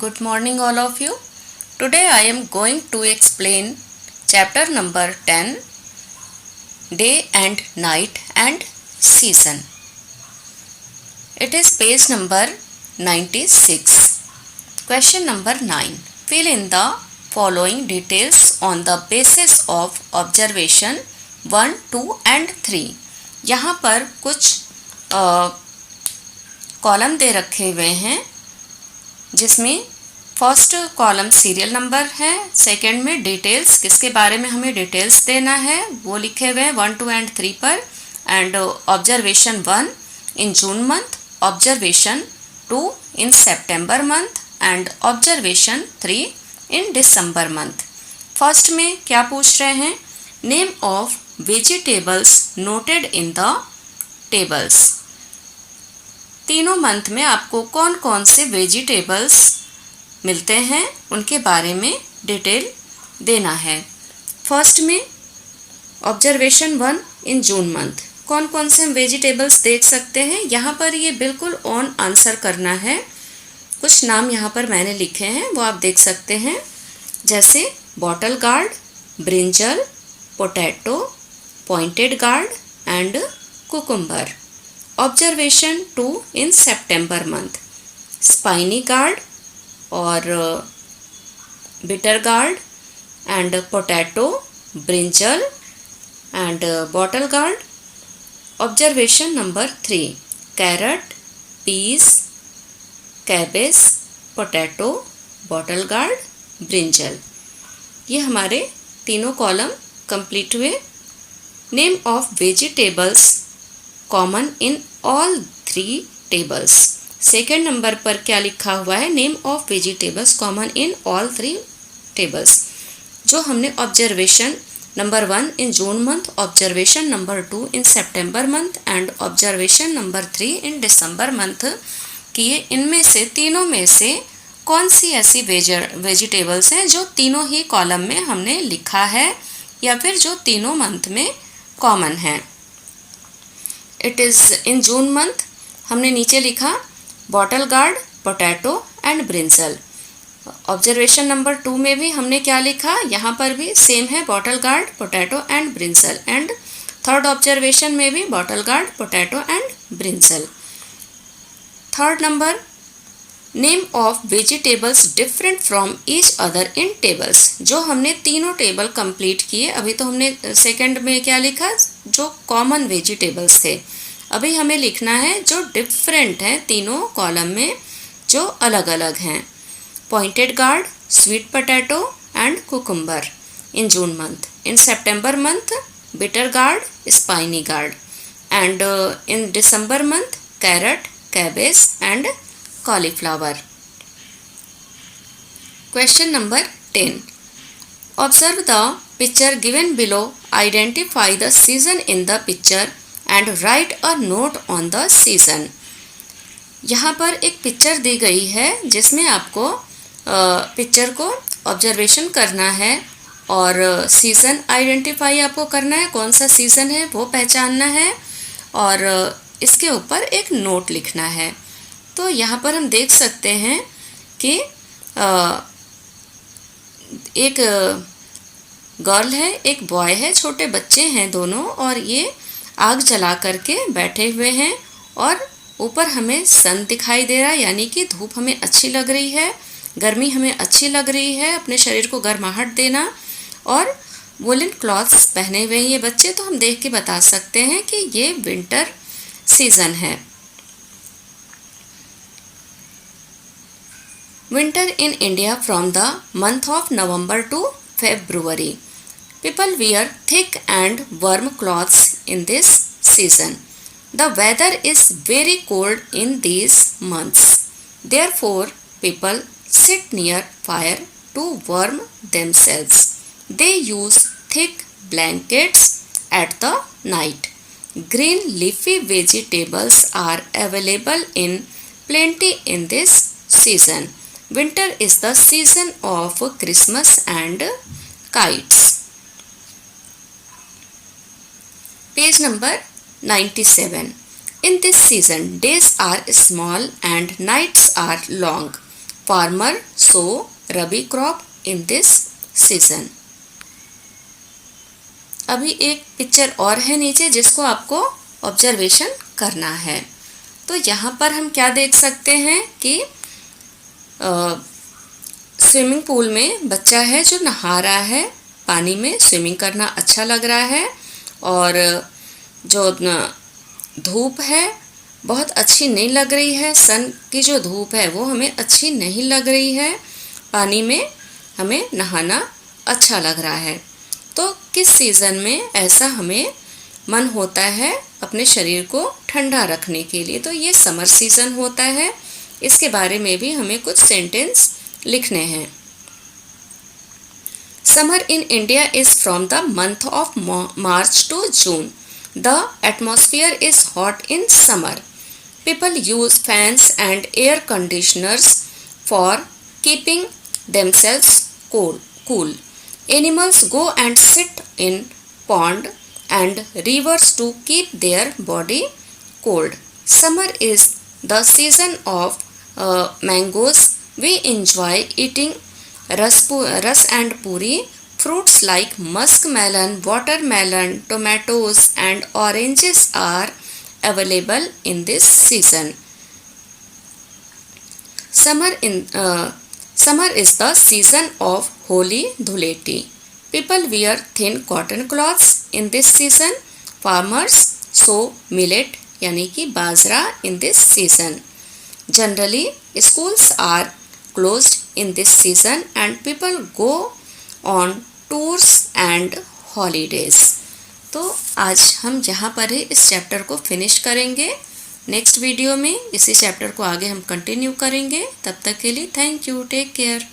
Good morning, all of you. Today I am going to explain chapter number 10, Day and Night and Season. It is page number 96. Question number 9. Fill in the following details on the basis of observation 1, 2 and 3. यहाँ पर कुछ column दे रखे हुए हैं जिसमें first column serial number है, second में details, किसके बारे में हमें डिटेल्स देना है वो लिखे हुए हैं 1, 2 एंड 3 पर, and observation 1 in June month, observation 2 in September month and observation 3 in December month. First में क्या पूछ रहे हैं? Name of vegetables noted in the tables. तीनों मंथ में आपको कौन कौन से वेजिटेबल्स मिलते हैं उनके बारे में डिटेल देना है। फर्स्ट में ऑब्जर्वेशन 1 इन जून मंथ, कौन कौन से हम वेजिटेबल्स देख सकते हैं। यहाँ पर ये बिल्कुल ऑन आंसर करना है। कुछ नाम यहाँ पर मैंने लिखे हैं वो आप देख सकते हैं, जैसे bottle gourd, brinjal, potato, pointed gourd and cucumber. Observation 2 in September month, spiny gourd और bitter gourd and potato, brinjal and bottle gourd. Observation number 3, carrot, peas, cabbage, potato, bottle gourd, brinjal. ये हमारे तीनों column complete हुए। Name of vegetables common in all 3 tables. Second number पर क्या लिखा हुआ है? Name of vegetables common in all 3 tables. जो हमने observation number 1 in June month, observation number 2 in September month and observation number 3 in December month किए, इनमें से तीनों में से कौन सी ऐसी वेजिटेबल्स हैं जो तीनों ही कॉलम में हमने लिखा है या फिर जो तीनों मंथ में कॉमन है। It is in June month हमने नीचे लिखा bottle gourd, potato and brinjal. Observation number 2 में भी हमने क्या लिखा? यहाँ पर भी सेम है, bottle gourd, potato and brinjal. And third observation में भी bottle gourd, potato and brinjal. Third number, name of vegetables different from each other in tables. जो हमने तीनों टेबल कंप्लीट किए, अभी तो हमने सेकंड में क्या लिखा? जो कॉमन वेजिटेबल्स थे। अभी हमें लिखना है जो डिफरेंट हैं तीनों कॉलम में, जो अलग अलग हैं। Pointed gourd, sweet potato and cucumber in June month. In September month bitter gourd, spiny gourd and in December month carrot, cabbage and cauliflower. Question number 10. Observe the picture given below. Identify the season in the picture and write a note on the season. यहाँ पर एक picture दी गई है जिसमें आपको picture को observation करना है और सीज़न आइडेंटिफाई आपको करना है, कौन सा सीज़न है वो पहचानना है और इसके ऊपर एक नोट लिखना है। तो यहाँ पर हम देख सकते हैं कि एक गर्ल है, एक बॉय है, छोटे बच्चे हैं दोनों, और ये आग जला करके बैठे हुए हैं और ऊपर हमें सन दिखाई दे रहा है, यानी कि धूप हमें अच्छी लग रही है, गर्मी हमें अच्छी लग रही है, अपने शरीर को गर्माहट देना। और वुलन क्लॉथ्स पहने हुए हैं ये बच्चे, तो हम देख के बता सकते हैं कि ये विंटर सीजन है। Winter in India from the month of November to February. People wear thick and warm clothes in this season. The weather is very cold in these months. Therefore, people sit near fire to warm themselves. They use thick blankets at the night. Green leafy vegetables are available in plenty in this season. Winter is the season of Christmas and kites. Page number 97. In this season, days are small and nights are long. Farmer so rabi crop in this season. अभी एक picture और है नीचे जिसको आपको observation करना है। तो यहाँ पर हम क्या देख सकते हैं कि स्विमिंग पूल में बच्चा है जो नहा रहा है, पानी में स्विमिंग करना अच्छा लग रहा है। और जो धूप है बहुत अच्छी नहीं लग रही है, सन की जो धूप है वो हमें अच्छी नहीं लग रही है, पानी में हमें नहाना अच्छा लग रहा है। तो किस सीज़न में ऐसा हमें मन होता है अपने शरीर को ठंडा रखने के लिए? तो ये समर सीज़न होता है। इसके बारे में भी हमें कुछ सेंटेंस लिखने हैं। Summer in India is from the month of March to June. The atmosphere is hot in summer. People use fans and air conditioners for keeping themselves cool. Animals go and sit in pond and rivers to keep their body cold. Summer is the season of mangoes. We enjoy eating ras and puri. Fruits like muskmelon, watermelon, tomatoes and oranges are available in this season. Summer is the season of Holi Dhuleti. People wear thin cotton cloths in this season. Farmers sow millet यानी कि बाजरा in this season. Generally, schools are closed in this season and people go on tours and holidays. तो आज हम यहाँ पर ही इस chapter को finish करेंगे। नेक्स्ट वीडियो में इसी चैप्टर को आगे हम कंटिन्यू करेंगे। तब तक के लिए थैंक यू, टेक केयर।